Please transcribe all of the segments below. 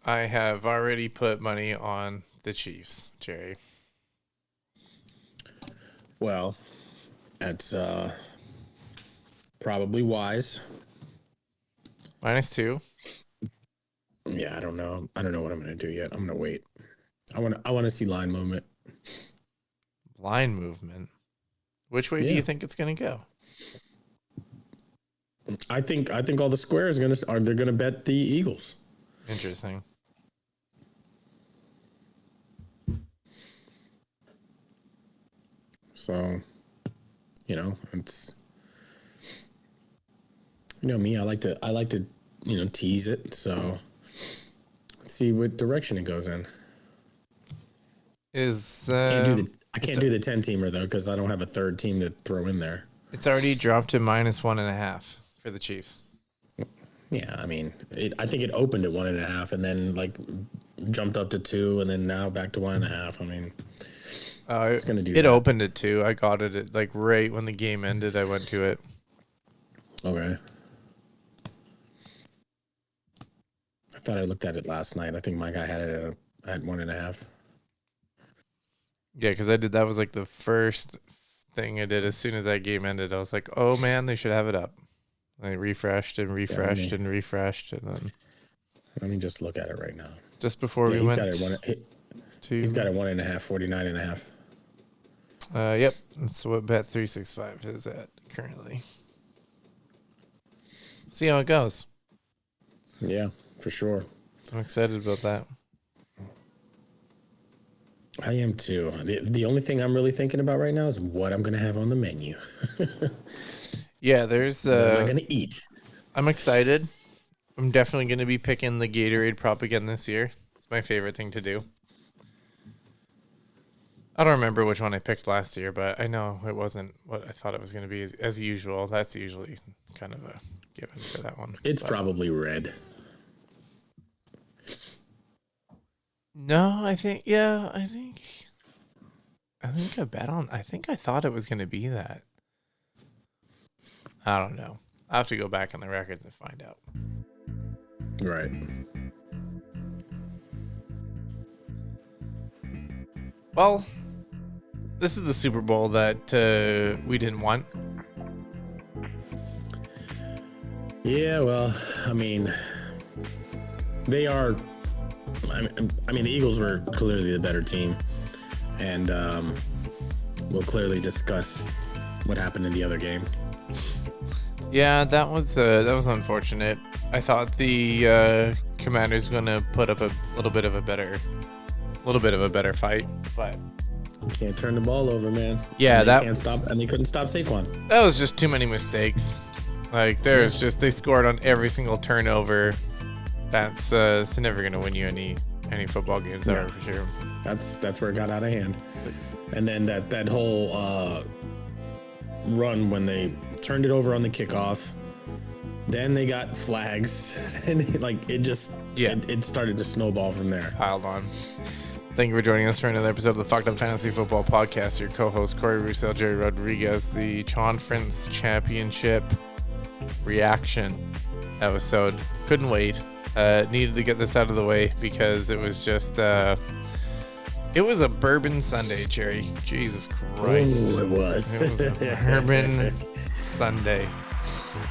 I have already put money on the Chiefs, Jerry. Well, that's probably wise. -2. Yeah, I don't know. I don't know what I'm going to do yet. I'm going to wait. I want to see line movement. Line movement. Which way do you think it's going to go? I think all the squares they're going to bet the Eagles. Interesting. So, it's me. I like to tease it. So, let's see what direction it goes in. I can't do the 10-teamer though because I don't have a third team to throw in there. It's already dropped to -1.5 for the Chiefs. Yeah, I mean, I think it opened at 1.5 and then jumped up to 2 and then now back to 1.5. I mean, it's gonna do. It opened at 2. I got it at right when the game ended. I went to it. Okay. I thought I looked at it last night. I think my guy had it at 1.5. Yeah, because I did. That was the first thing I did as soon as that game ended. I was like, oh man, they should have it up. I refreshed and refreshed and refreshed, and then. Let me just look at it right now. Just before we went. He's got it 1.5, 49.5. Yep, that's what Bet365 is at currently. See how it goes. Yeah, for sure. I'm excited about that. I am too. The only thing I'm really thinking about right now is what I'm going to have on the menu. Yeah, there's. What am I going to eat? I'm excited. I'm definitely going to be picking the Gatorade prop again this year. It's my favorite thing to do. I don't remember which one I picked last year, but I know it wasn't what I thought it was going to be as usual. That's usually kind of a given for that one. It's probably red. No, I think I bet on. I think I thought it was going to be that. I don't know. I have to go back on the records and find out. Right. Well, this is the Super Bowl that we didn't want. Yeah, well, I mean, they are. I mean, the Eagles were clearly the better team, and we'll clearly discuss what happened in the other game. Yeah, that was unfortunate. I thought the Commanders were gonna put up a little bit of a better fight, but you can't turn the ball over, man. Yeah, and they couldn't stop Saquon. That was just too many mistakes. They scored on every single turnover. That's it's never gonna win you any football games ever, for sure. That's where it got out of hand. And then that whole run when they turned it over on the kickoff, then they got flags, and it started to snowball from there. Piled on. Thank you for joining us for another episode of the Fucked Up Fantasy Football Podcast. Your co-host Corey Roussel, Jerry Rodriguez, the Conference Championship reaction episode. Couldn't wait. Needed to get this out of the way because it was just it was a bourbon Sunday, Jerry. Jesus Christ. Oh, it was. It was a bourbon Sunday.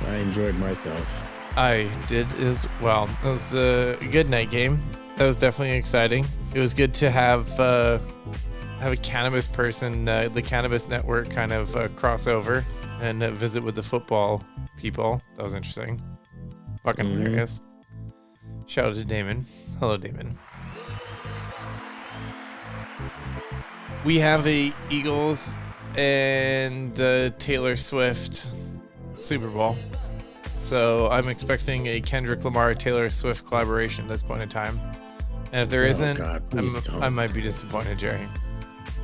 I enjoyed myself. I did as well. It was a good night game. That was definitely exciting. It was good to have a cannabis person, the Cannabis Network kind of crossover and visit with the football people. That was interesting. Fucking hilarious. Shout out to Damon. Hello, Damon. We have a Eagles and Taylor Swift Super Bowl. So I'm expecting a Kendrick Lamar Taylor Swift collaboration at this point in time. And if there isn't, I might be disappointed, Jerry.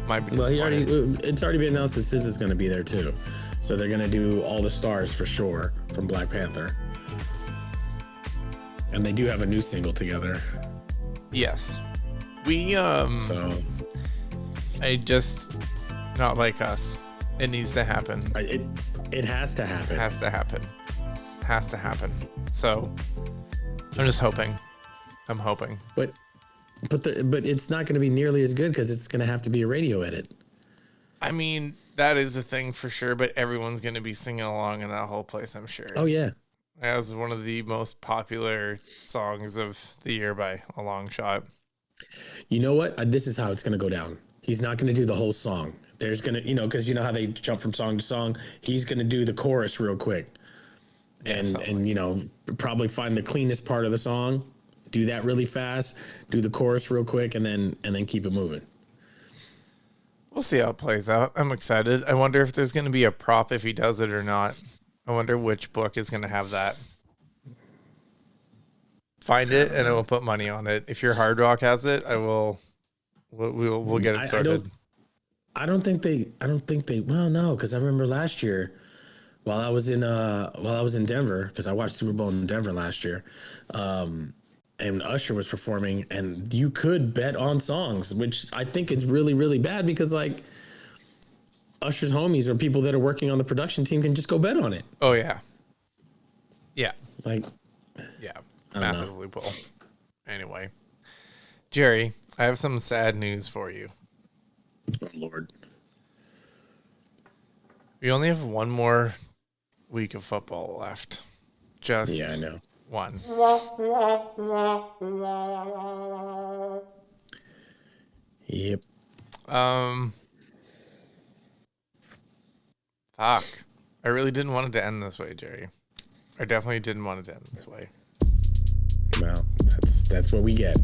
Might be disappointed. Well, it's already been announced that SZA is going to be there too. So they're going to do All the Stars for sure from Black Panther. And they do have a new single together. Yes. I just, not like us. It needs to happen. It has to happen. Has to happen. So, I'm just hoping. I'm hoping. But it's not going to be nearly as good because it's going to have to be a radio edit. I mean, that is a thing for sure, but everyone's going to be singing along in that whole place, I'm sure. Oh, yeah. That was one of the most popular songs of the year by a long shot. You know what? This is how it's going to go down. He's not going to do the whole song. There's going to, because you know how they jump from song to song. He's going to do the chorus real quick. And probably find the cleanest part of the song, do that really fast, do the chorus real quick, and then keep it moving. We'll see how it plays out. I'm excited. I wonder if there's going to be a prop if he does it or not. I wonder which book is going to have that. Find it, and I will put money on it. If your Hard Rock has it, we'll get it sorted. I don't think they. Well, no, because I remember last year, while I was in Denver, because I watched Super Bowl in Denver last year, and Usher was performing, and you could bet on songs, which I think is really, really bad because like Usher's homies or people that are working on the production team can just go bet on it. Oh yeah, yeah, like yeah, massive loophole. Anyway, Jerry, I have some sad news for you. Oh Lord, we only have one more week of football left. Just yeah, I know. One. Yep. Fuck. I really didn't want it to end this way, Jerry. I definitely didn't want it to end this way. Well, that's what we get.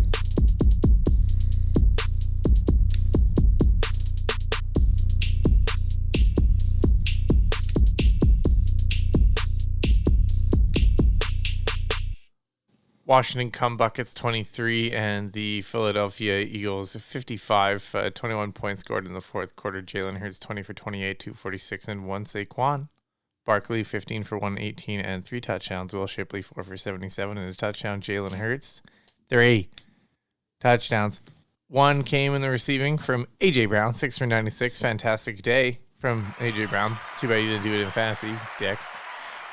Washington come buckets 23 and the Philadelphia Eagles 55. 21 points scored in the fourth quarter. Jalen Hurts 20 for 28, 246, and 1 Saquon. Barkley 15 for 118 and 3 touchdowns. Will Shipley 4 for 77 and a touchdown. Jalen Hurts 3 touchdowns. 1 came in the receiving from A.J. Brown, 6 for 96. Fantastic day from A.J. Brown. Too bad you didn't do it in fantasy, dick.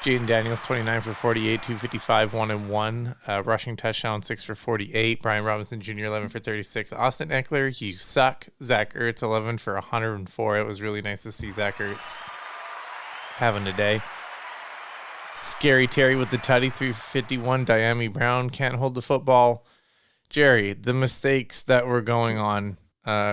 Jaden Daniels, 29 for 48, 255, 1 and 1. Rushing touchdown, 6 for 48. Brian Robinson Jr., 11 for 36. Austin Eckler, you suck. Zach Ertz, 11 for 104. It was really nice to see Zach Ertz having a day. Scary Terry with the tutty, 351. Diami Brown can't hold the football. Jerry, the mistakes that were going on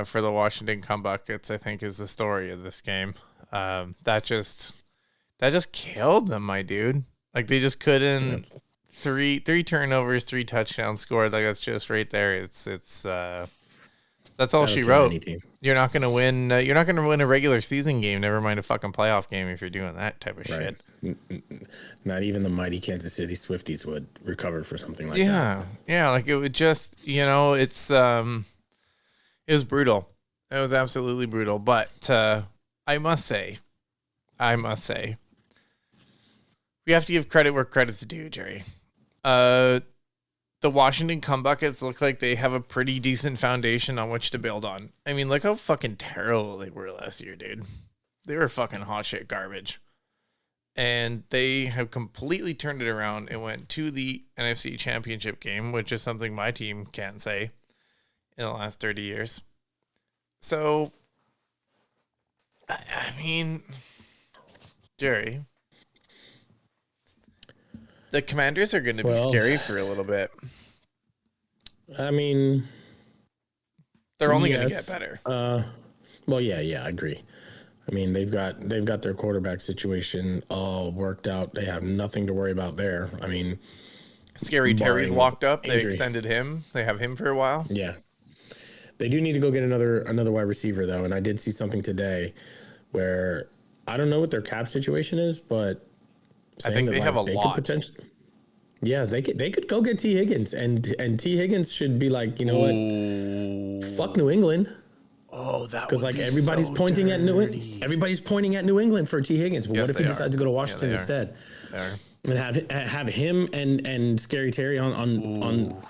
for the Washington come buckets, I think, is the story of this game. That just killed them, my dude. Like, they just couldn't. Three turnovers, 3 touchdowns scored. Like, that's just right there. It's that's all she wrote. You're not gonna win. You're not gonna win a regular season game. Never mind a fucking playoff game if you're doing that type of shit. Not even the mighty Kansas City Swifties would recover for something like that. Yeah. Like, it would just, it's it was brutal. It was absolutely brutal. But I must say. We have to give credit where credit's due, Jerry. The Washington come buckets look like they have a pretty decent foundation on which to build on. I mean, look how fucking terrible they were last year, dude. They were fucking hot shit garbage. And they have completely turned it around and went to the NFC Championship game, which is something my team can't say in the last 30 years. So, I mean, Jerry, the Commanders are going to be scary for a little bit. I mean, they're only going to get better. I agree. I mean, they've got their quarterback situation all worked out. They have nothing to worry about there. I mean, Scary Terry's locked up. Injury. They extended him. They have him for a while. Yeah. They do need to go get another wide receiver though, and I did see something today where I don't know what their cap situation is, but I think they have a lot. Yeah, they could go get T. Higgins, and T. Higgins should be like, you know what? Fuck New England. Oh, that because like everybody's so pointing dirty. Everybody's pointing at New England for T. Higgins. But yes, what if he decides to go to Washington instead? And have him and Scary Terry on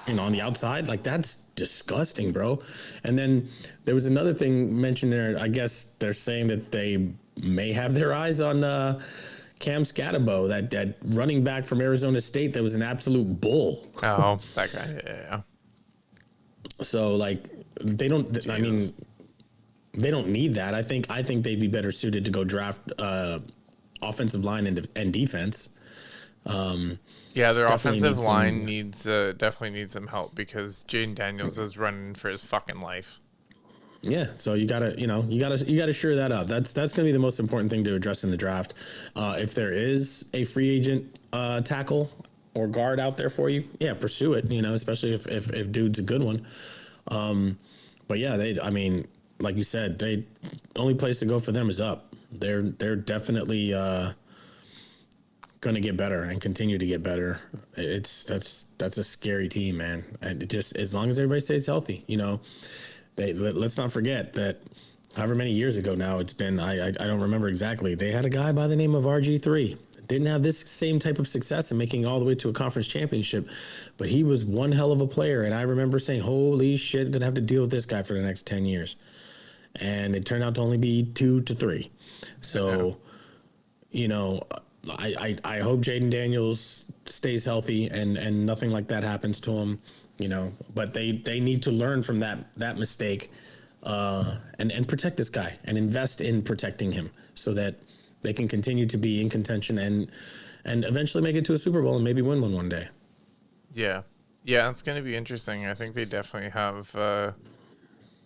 the outside? Like, that's disgusting, bro. And then there was another thing mentioned there. I guess they're saying that they may have their eyes on Cam Scatterbo, that running back from Arizona State that was an absolute bull. Oh, that guy, yeah. So like they don't. Jesus. I mean, they don't need that. I think they'd be better suited to go draft offensive line and defense. Yeah, their Definitely offensive need line some. needs definitely needs some help because Jaden Daniels is running for his fucking life. Yeah, so you gotta sure that up. That's gonna be the most important thing to address in the draft. If there is a free agent tackle or guard out there for you, yeah, pursue it. Especially if dude's a good one. But yeah, I mean, like you said, they only place to go for them is up. They're definitely going to get better and continue to get better. That's a scary team, man. And it just as long as everybody stays healthy, let's not forget that however many years ago now it's been. I don't remember exactly. They had a guy by the name of RG3. Didn't have this same type of success in making it all the way to a conference championship, but he was one hell of a player. And I remember saying, "Holy shit, gonna have to deal with this guy for the next 10 years." And it turned out to only be 2 to 3. So, I hope Jaden Daniels stays healthy and nothing like that happens to him. But they need to learn from that mistake, and protect this guy and invest in protecting him so that they can continue to be in contention and eventually make it to a Super Bowl and maybe win one day. Yeah. Yeah, it's going to be interesting. I think they definitely have, like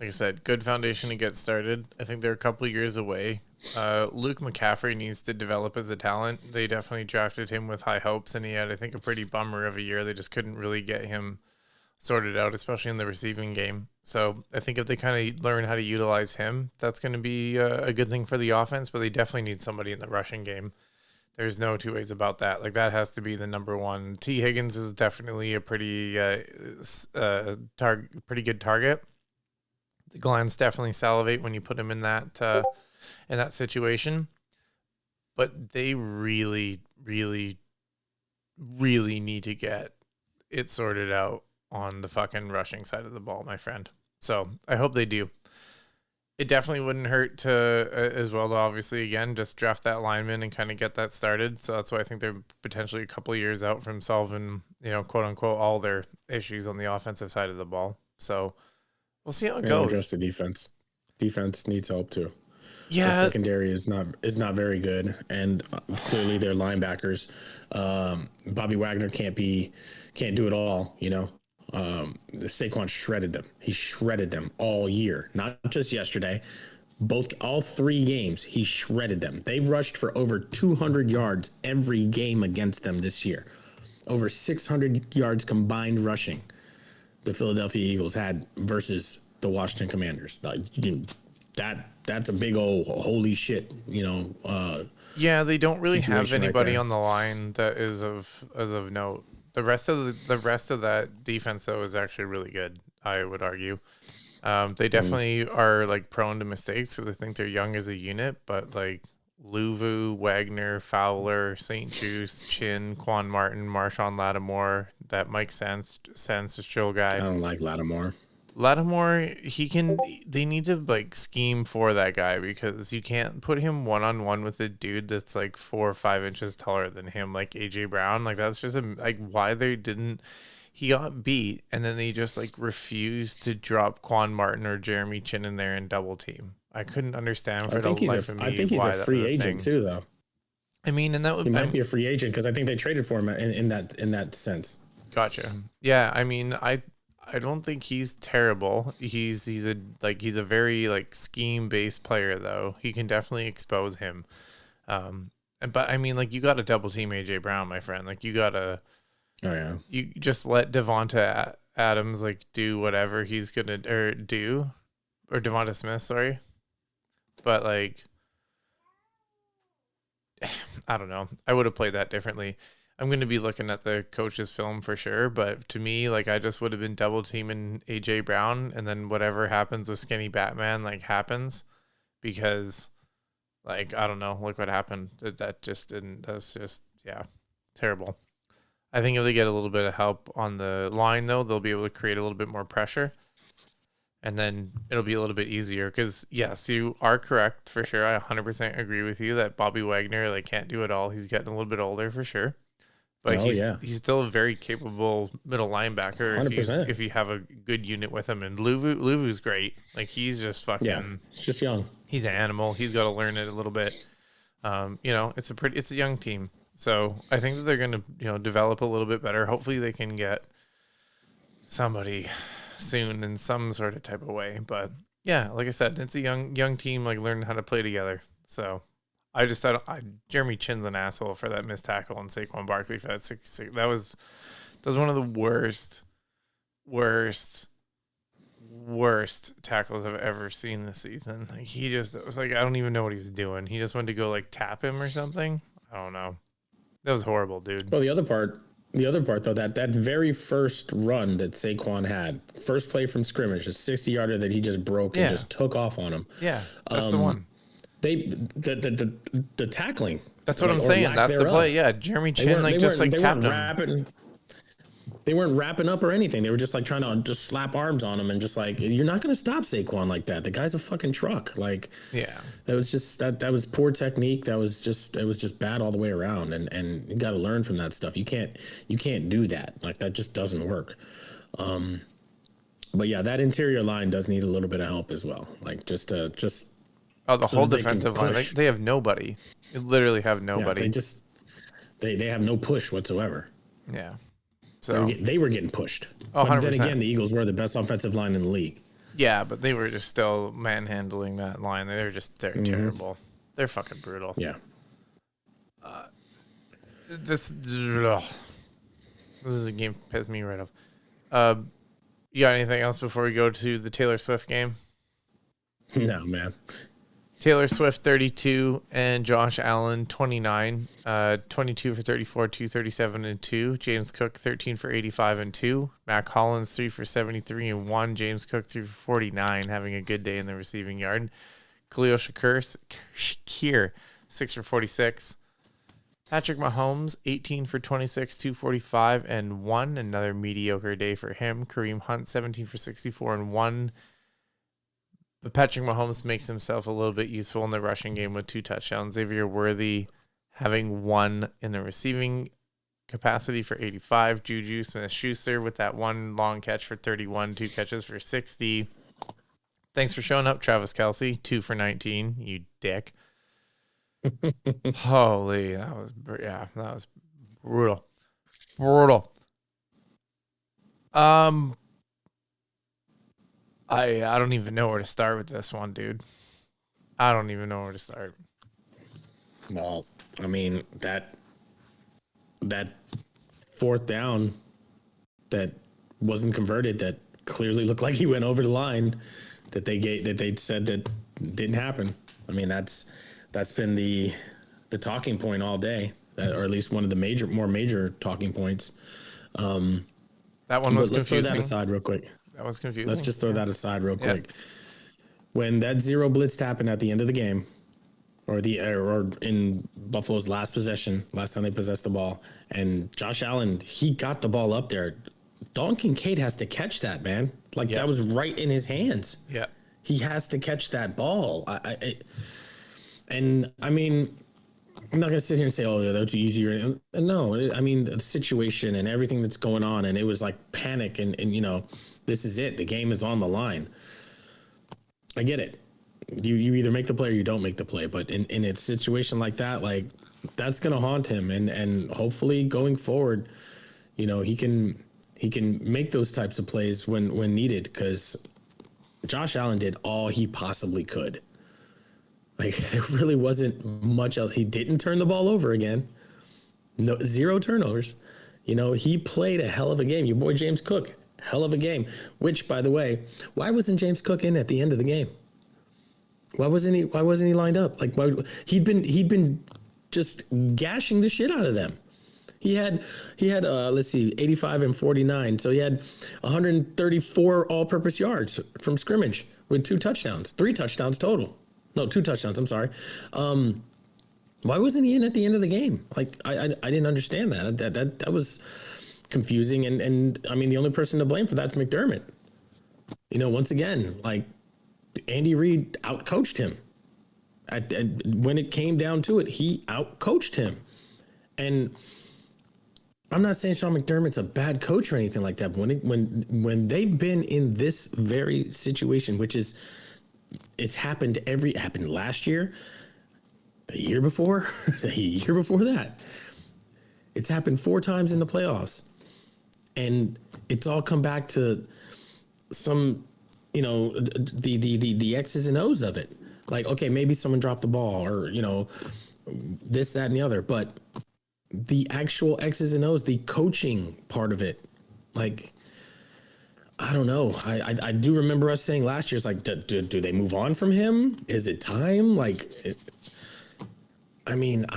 I said, good foundation to get started. I think they're a couple of years away. Luke McCaffrey needs to develop as a talent. They definitely drafted him with high hopes, and he had, I think, a pretty bummer of a year. They just couldn't really get him sorted out, especially in the receiving game. So I think if they kind of learn how to utilize him, that's going to be a good thing for the offense, but they definitely need somebody in the rushing game. There's no two ways about that. Like, that has to be the number one. T. Higgins is definitely a pretty pretty good target. The glands definitely salivate when you put him in that situation. But they really, really, really need to get it sorted out on the fucking rushing side of the ball, my friend. So I hope they do. It definitely wouldn't hurt to, as well, to obviously, again, just draft that lineman and kind of get that started. So that's why I think they're potentially a couple of years out from solving, quote unquote, all their issues on the offensive side of the ball. So we'll see how it goes. Address the defense. Defense needs help too. Yeah, the secondary is not very good, and clearly their linebackers. Bobby Wagner can't do it all. Saquon shredded them. He shredded them all year, not just yesterday. All 3 games, he shredded them. They rushed for over 200 yards every game against them this year. Over 600 yards combined rushing the Philadelphia Eagles had versus the Washington Commanders. That's a big old holy shit, yeah, they don't really have anybody right on the line that is of note. The rest of that defense, though, is actually really good, I would argue. They definitely are like prone to mistakes because I think they're young as a unit, but like Luvu, Wagner, Fowler, St. Juice, Chin, Quan Martin, Marshawn Lattimore, that Mike Sense Chill guy. I don't like Lattimore. Lattimore, they need to like scheme for that guy because you can't put him one-on-one with a dude that's like 4 or 5 inches taller than him, like AJ Brown. Like, that's just why they didn't. He got beat, and then they just like refused to drop Quan Martin or Jeremy Chin in there and double team. I couldn't understand for the life of me. I think he's a free agent too, though. I mean, and that would he might be a free agent because I think they traded for him in that sense. Gotcha. Yeah, I mean, I don't think he's terrible. He's a very like scheme based player though. He can definitely expose him. But I mean, like, you got to double team AJ Brown, my friend. Like, you gotta. Oh yeah. You just let Devonta Adams like do whatever he's gonna do, or Devonta Smith, sorry. But like, I don't know. I would have played that differently. I'm going to be looking at the coach's film for sure, but to me, like, I just would have been double teaming AJ Brown, and then whatever happens with Skinny Batman, like, happens, because, like, I don't know, look what happened. That's just, yeah, terrible. I think if they get a little bit of help on the line, though, they'll be able to create a little bit more pressure, and then it'll be a little bit easier, because, yes, you are correct, for sure. I 100% agree with you that Bobby Wagner, like, can't do it all. He's getting a little bit older, for sure. But Oh, yeah. he's still a very capable middle linebacker 100%. if you have a good unit with him. And Luvu's great. Like, he's just fucking. Yeah, he's just young. He's an animal. He's got to learn it a little bit. It's a young team. So I think that they're going to develop a little bit better. Hopefully they can get somebody soon in some sort of type of way. But yeah, like I said, it's a young team, like, learning how to play together. So I just thought Jeremy Chin's an asshole for that missed tackle on Saquon Barkley for that 66. That was one of the worst tackles I've ever seen this season. Like, it was like, I don't even know what he was doing. He just went to go like tap him or something. I don't know. That was horrible, dude. Well, the other part though, that very first run that Saquon had, first play from scrimmage, a 60-yarder that he just broke and just took off on him. Yeah, that's the one. The tackling. That's what I'm saying. That's the play. Yeah, Jeremy Chin tapped him. They weren't wrapping up or anything. They were just like trying to just slap arms on him and just like, you're not going to stop Saquon like that. The guy's a fucking truck. Like, yeah, that was just that was poor technique. It was just bad all the way around. And you got to learn from that stuff. You can't do that. Like, that just doesn't work. But yeah, that interior line does need a little bit of help as well. Like, the whole defensive line. They have nobody. They literally have nobody. Yeah, they have no push whatsoever. Yeah. So they were getting pushed. Oh, but then again, the Eagles were the best offensive line in the league. Yeah, but they were just still manhandling that line. They're terrible. They're fucking brutal. Yeah. This is a game that pissed me right off. You got anything else before we go to the Taylor Swift game? No, man. Taylor Swift 32 and Josh Allen 29, 22 for 34, 237 and 2. James Cook 13 for 85 and 2. Matt Collins 3 for 73 and 1. James Cook 3 for 49, having a good day in the receiving yard. Khalil Shakir 6 for 46. Patrick Mahomes 18 for 26, 245 and 1. Another mediocre day for him. Kareem Hunt 17 for 64 and 1. But Patrick Mahomes makes himself a little bit useful in the rushing game with 2 touchdowns. Xavier Worthy having 1 in the receiving capacity for 85. Juju Smith-Schuster with that 1 long catch for 31, 2 catches for 60. Thanks for showing up, Travis Kelce. 2 for 19, you dick. Holy, that was brutal. I don't even know where to start with this one, dude. I don't even know where to start. Well, I mean, that fourth down that wasn't converted, that clearly looked like he went over the line, that they said that didn't happen. I mean, that's been the talking point all day, or at least one of the more major talking points. That one was confusing. Let's throw that aside real quick. That was confusing. Let's just throw that aside real quick. When that zero blitz happened at the end of the game, or in Buffalo's last possession, last time they possessed the ball, and Josh Allen, he got the ball up there. Dalton Kincaid has to catch that, man. Like, that was right in his hands. Yeah. He has to catch that ball. And I mean, I'm not going to sit here and say, oh, yeah, that's easier. No, I mean, the situation and everything that's going on, and it was like panic, and this is it. The game is on the line. I get it. You either make the play or you don't make the play. But in a situation like that, like, that's going to haunt him. And hopefully going forward, he can make those types of plays when needed, because Josh Allen did all he possibly could. Like, there really wasn't much else. He didn't turn the ball over again. No, 0 turnovers. He played a hell of a game. Your boy James Cook, hell of a game. Which, by the way, why wasn't James Cook in at the end of the game? Why wasn't he lined up? Like, he'd been just gashing the shit out of them. He had let's see, 85 and 49. So he had 134 all-purpose yards from scrimmage with 2 touchdowns, 3 touchdowns total. No, 2 touchdowns. I'm sorry. Why wasn't he in at the end of the game? Like, I didn't understand that. That was confusing. And I mean, the only person to blame for that's McDermott. Once again, like, Andy Reid outcoached him. When it came down to it, he outcoached him. And I'm not saying Sean McDermott's a bad coach or anything like that, but when they've been in this very situation, which is happened last year, the year before, the year before that. It's happened 4 times in the playoffs. And it's all come back to some, the X's and O's of it. Like, okay, maybe someone dropped the ball or, this, that, and the other. But the actual X's and O's, the coaching part of it, like, I don't know. I do remember us saying last year, it's like, do they move on from him? Is it time? I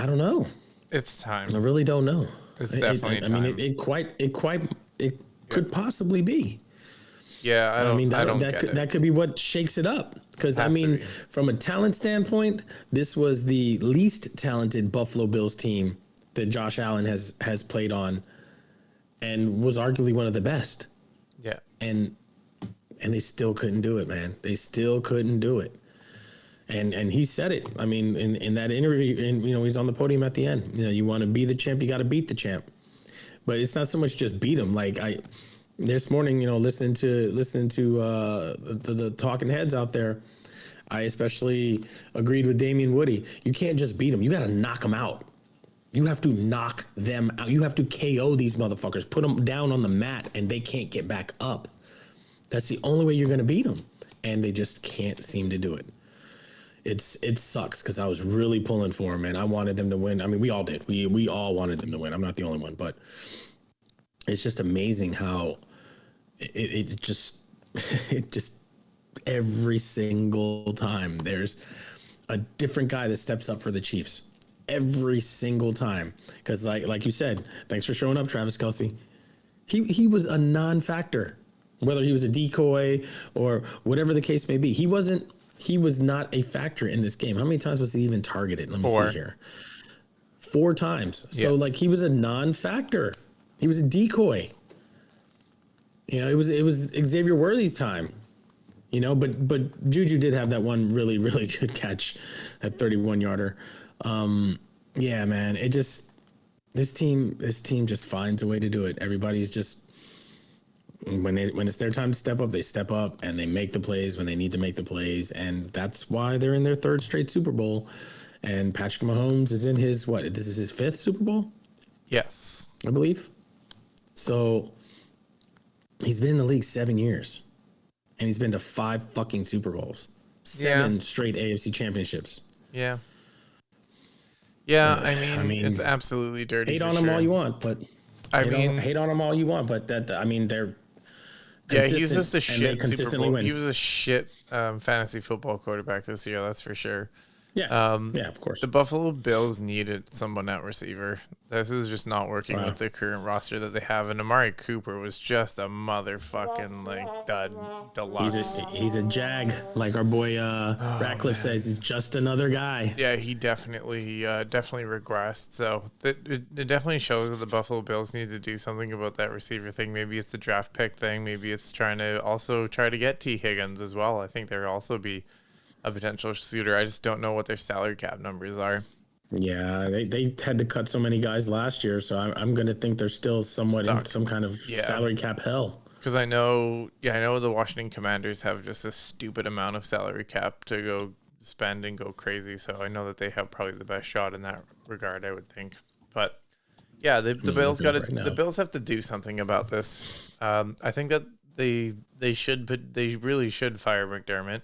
don't know. It's time. I really don't know. It's definitely time. It could possibly be. Yeah, that could be what shakes it up. Because from a talent standpoint, this was the least talented Buffalo Bills team that Josh Allen has played on, and was arguably one of the best. Yeah. And they still couldn't do it, man. They still couldn't do it. And he said it. I mean, in that interview, and he's on the podium at the end. You want to be the champ, you got to beat the champ. But it's not so much just beat him. Like this morning, listening to the talking heads out there, I especially agreed with Damian Woody. You can't just beat them. You got to knock them out. You have to knock them out. You have to KO these motherfuckers, put them down on the mat, and they can't get back up. That's the only way you're going to beat them. And they just can't seem to do it. It sucks because I was really pulling for them, and I wanted them to win. I mean, we all did. We all wanted them to win. I'm not the only one, but it's just amazing how it just every single time there's a different guy that steps up for the Chiefs. Every single time. Because like you said, thanks for showing up, Travis Kelce. He was a non-factor, whether he was a decoy or whatever the case may be. He was not a factor in this game. How many times was he even targeted? Let me see here. 4 times. So he was a non-factor. He was a decoy. It was Xavier Worthy's time. But Juju did have that one really, really good catch, that 31-yarder. Yeah, man, this team just finds a way to do it. Everybody's just when it's their time to step up, they step up and they make the plays when they need to make the plays, and that's why they're in their 3rd straight Super Bowl. And Patrick Mahomes is in his this is his 5th Super Bowl? Yes, I believe. So he's been in the league 7 years, and he's been to 5 fucking Super Bowls, 7 straight AFC championships. Yeah. Yeah, I mean, it's absolutely dirty. Hate on him all you want, but hate on him all you want, but they're. Yeah, he's just a shit Super Bowl. He was a shit fantasy football quarterback this year. That's for sure. Yeah, of course. The Buffalo Bills needed someone at receiver. This is just not working with the current roster that they have. And Amari Cooper was just a motherfucking dud deluxe. He's a jag, like our boy Ratcliffe says. He's just another guy. Yeah, he definitely regressed. So it definitely shows that the Buffalo Bills need to do something about that receiver thing. Maybe it's a draft pick thing. Maybe it's trying to get T. Higgins as well. I think there will also be a potential shooter. I just don't know what their salary cap numbers are. Yeah, they had to cut so many guys last year, so I'm going to think they're still somewhat in some kind of salary cap hell. Because I know the Washington Commanders have just a stupid amount of salary cap to go spend and go crazy. So I know that they have probably the best shot in that regard, I would think. But yeah, the Bills the Bills have to do something about this. I think that they really should fire McDermott.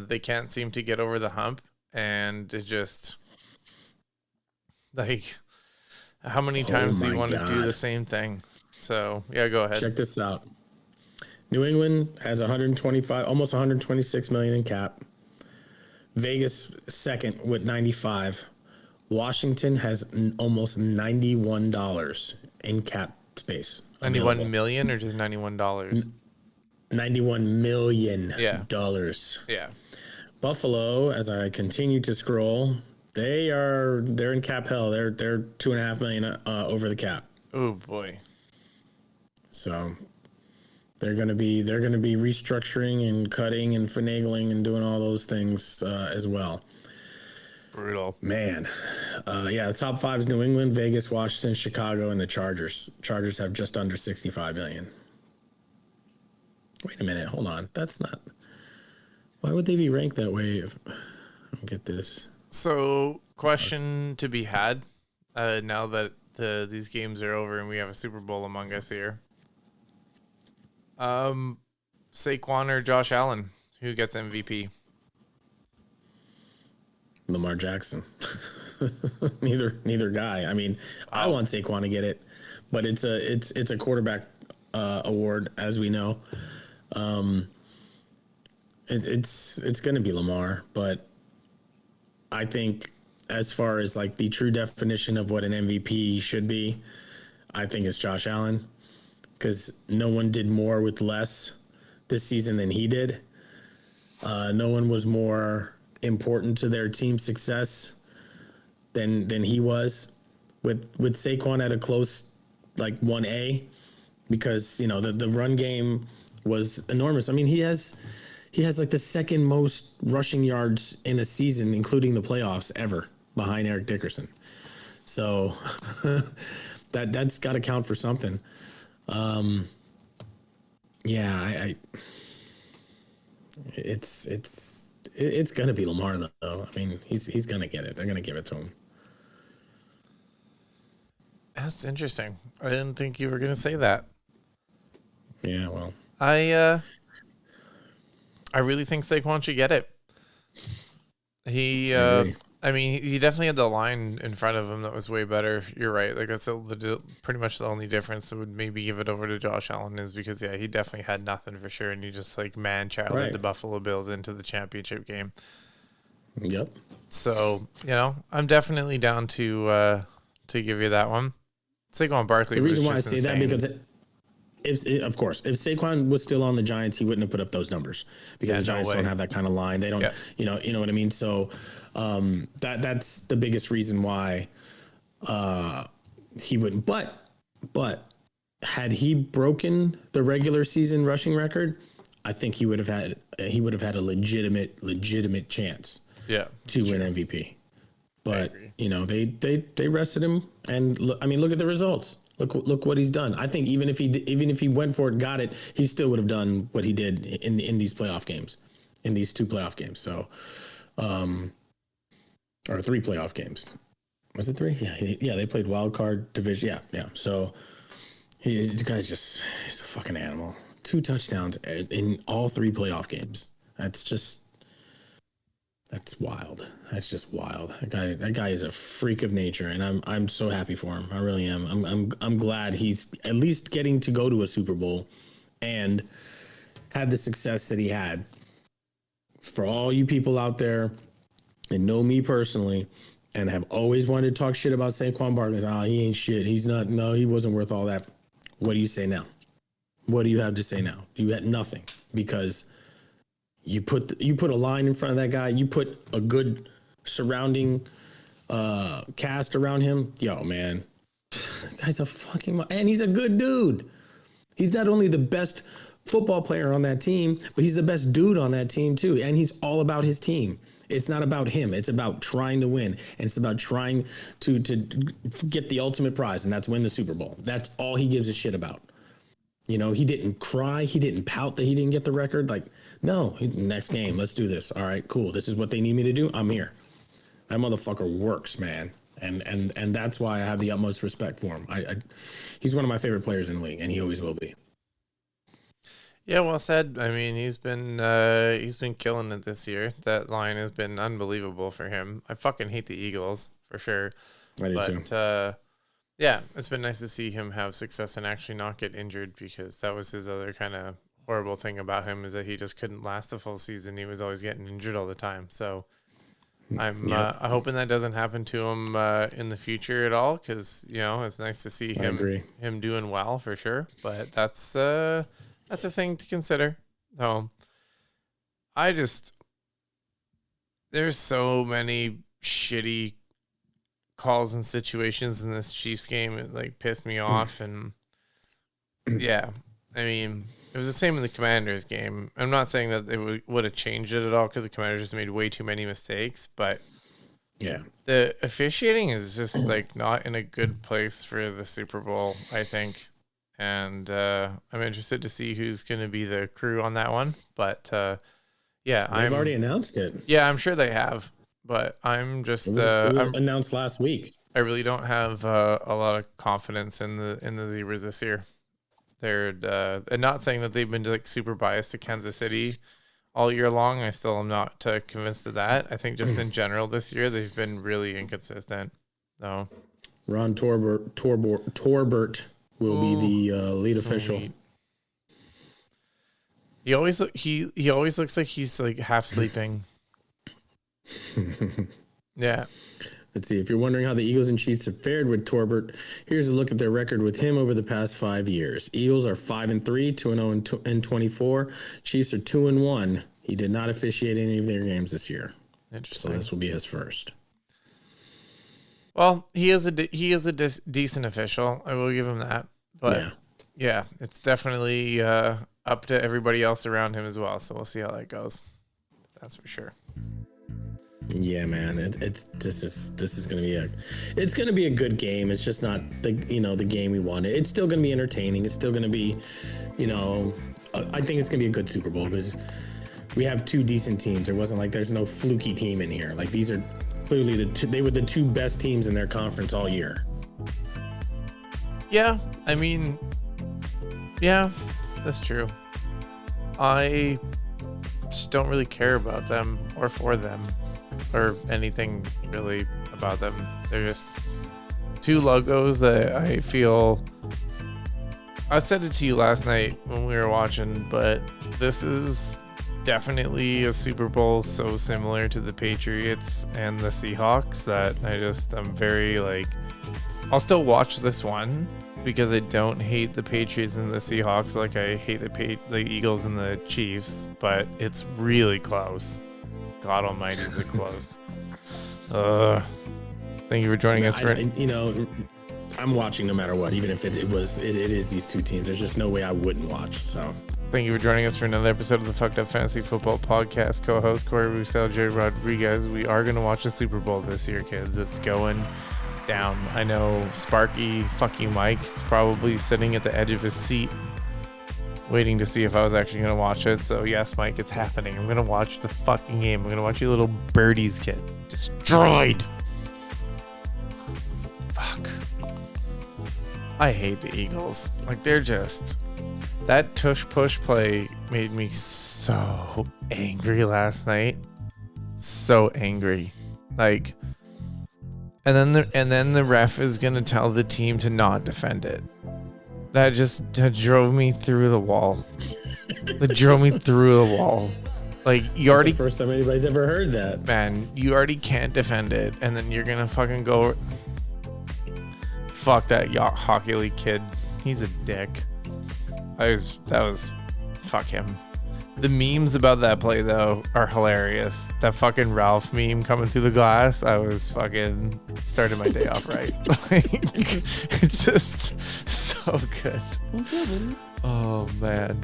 They can't seem to get over the hump, and it just how many times do you want to do the same thing? So yeah, go ahead. Check this out. New England has 125, almost 126 million in cap. Vegas second with 95. Washington has almost $91 in cap space. 91 million or just $91? $91 million. Yeah. Buffalo, as I continue to scroll, they're in cap hell. They're $2.5 million over the cap. Oh boy. So they're gonna be restructuring and cutting and finagling and doing all those things as well. Brutal. Man. The top 5 is New England, Vegas, Washington, Chicago, and the Chargers. Chargers have just under 65 million. Wait a minute. Hold on. That's not. Why would they be ranked that way? I don't get this. So, question to be had now that these games are over and we have a Super Bowl among us here. Saquon or Josh Allen, who gets MVP? Lamar Jackson. neither guy. I mean, I want Saquon to get it, but it's a quarterback award, as we know. It's going to be Lamar, but I think as far as like the true definition of what an MVP should be, I think it's Josh Allen, because no one did more with less this season than he did. No one was more important to their team's success than he was. With Saquon at a close like 1A, because the run game was enormous. I mean, he has like the second most rushing yards in a season, including the playoffs, ever, behind Eric Dickerson. So that's got to count for something. It's gonna be Lamar though. I mean, he's gonna get it. They're gonna give it to him. That's interesting. I didn't think you were gonna say that. Yeah, well, I really think Saquon should get it. I mean, he definitely had the line in front of him that was way better. You're right. Like, that's pretty much the only difference that would maybe give it over to Josh Allen is because, he definitely had nothing for sure. And he just, like, man-childed the Buffalo Bills into the championship game. Yep. So, I'm definitely down to give you that one. Saquon Barkley. The reason why I say insane. that, because if Saquon was still on the Giants, he wouldn't have put up those numbers, because the Giants don't have that kind of line. They don't, you know what I mean? So that's the biggest reason why he wouldn't. But had he broken the regular season rushing record, I think he would have had a legitimate chance to win MVP. But they rested him, and look at the results. Look what he's done. I think even if he went for it, got it, he still would have done what he did in these playoff games, in these 2 playoff games. So, or 3 playoff games. Was it 3? Yeah. They played wild card division. Yeah. So the guy's he's a fucking animal. 2 touchdowns in all 3 playoff games. That's wild. That's just wild. That guy is a freak of nature, and I'm so happy for him. I really am. I'm glad he's at least getting to go to a Super Bowl and had the success that he had. For all you people out there and know me personally and have always wanted to talk shit about Saquon Barkley, he ain't shit. He's not. No, he wasn't worth all that. What do you say now? What do you have to say now? You had nothing, because you put a line in front of that guy. You put a good surrounding cast around him. Yo, man, guy's a fucking, and he's a good dude. He's not only the best football player on that team, but he's the best dude on that team too. And he's all about his team. It's not about him. It's about trying to win, and it's about trying to get the ultimate prize, and that's win the Super Bowl. That's all he gives a shit about. He didn't cry. He didn't pout that he didn't get the record. Like, no, next game, let's do this. All right, cool. This is what they need me to do. I'm here. That motherfucker works, man. And that's why I have the utmost respect for him. He's one of my favorite players in the league, and he always will be. Yeah, well said. I mean, he's been killing it this year. That line has been unbelievable for him. I fucking hate the Eagles for sure. I do too. Yeah, it's been nice to see him have success and actually not get injured, because that was his other kind of horrible thing about him, is that he just couldn't last a full season. He was always getting injured all the time. So I'm hoping that doesn't happen to him in the future at all, because it's nice to see him doing well for sure. But that's a thing to consider. So there's so many shitty calls and situations in this Chiefs game. It like pissed me off, and yeah, I mean, it was the same in the Commanders game. I'm not saying that it would have changed it at all, because the Commanders just made way too many mistakes, but Yeah. The officiating is just like not in a good place for the Super Bowl, I think. And I'm interested to see who's going to be the crew on that one. But yeah, They've already announced it. Yeah, I'm sure they have. But I'm just It was announced last week. I really don't have a lot of confidence in the Zebras this year. They're and not saying that they've been like super biased to Kansas City all year long. I still am not convinced of that. I think just in general this year they've been really inconsistent. No. Ron Torbert will be the lead official. He always looks like he's like half sleeping. Yeah. Let's see. If you're wondering how the Eagles and Chiefs have fared with Torbert, here's a look at their record with him over the past 5 years. Eagles are 5-3, 2-0 and 24. Chiefs are 2-1. He did not officiate any of their games this year. Interesting. So this will be his first. Well, he is a decent official. I will give him that. But yeah it's definitely up to everybody else around him as well. So we'll see how that goes. That's for sure. Yeah, man, this is gonna be a good game. It's just not the game we wanted. It's still gonna be entertaining. It's still gonna be, I think it's gonna be a good Super Bowl because we have two decent teams. There wasn't like there's no fluky team in here. Like these are clearly they were the two best teams in their conference all year. Yeah, I mean, yeah, that's true. I just don't really care about them or for them or anything really about them. They're just two logos that I feel. I said it to you last night when we were watching, but this is definitely a Super Bowl so similar to the Patriots and the Seahawks that I'm very like, I'll still watch this one because I don't hate the Patriots and the Seahawks like I hate the Eagles and the Chiefs, but it's really close. God almighty, is it close. Thank you for joining us for I'm watching no matter what, even if it is these two teams. There's just no way I wouldn't watch. So thank you for joining us for another episode of the Fucked Up Fantasy Football Podcast. Co-host Corey Roussel, Jerry Rodriguez. We are going to watch the Super Bowl this year, kids. It's going down. I know Sparky, fuck you, Mike, is probably sitting at the edge of his seat waiting to see if I was actually going to watch it. So yes, Mike, it's happening. I'm going to watch the fucking game. I'm going to watch you little birdies get destroyed. Fuck. I hate the Eagles. Like, they're just... That tush-push play made me so angry last night. So angry. Like... And then the ref is going to tell the team to not defend it. That drove me through the wall. That drove me through the wall. Like, you already... That's the first time anybody's ever heard that. Man, you already can't defend it, and then you're going to fucking go... Fuck that Hockey League kid. He's a dick. Fuck him. The memes about that play, though, are hilarious. That fucking Ralph meme coming through the glass, I was fucking starting my day off right. Like, it's just so good. Oh, man.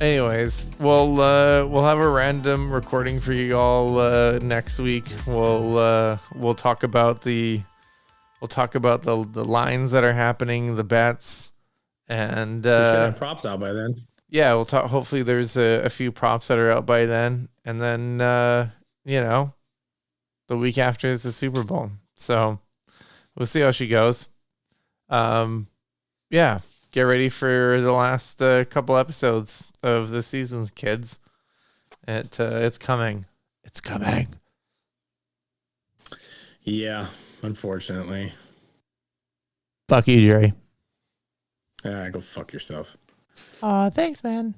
Anyways, we'll have a random recording for you all next week. We'll talk about the lines that are happening, the bets, and we should have props out by then. Yeah, we'll talk. Hopefully, there's a few props that are out by then, and then the week after is the Super Bowl. So we'll see how she goes. Yeah, get ready for the last couple episodes of the season, kids. It's coming. It's coming. Yeah, unfortunately. Fuck you, Jerry. Go fuck yourself. Thanks, man.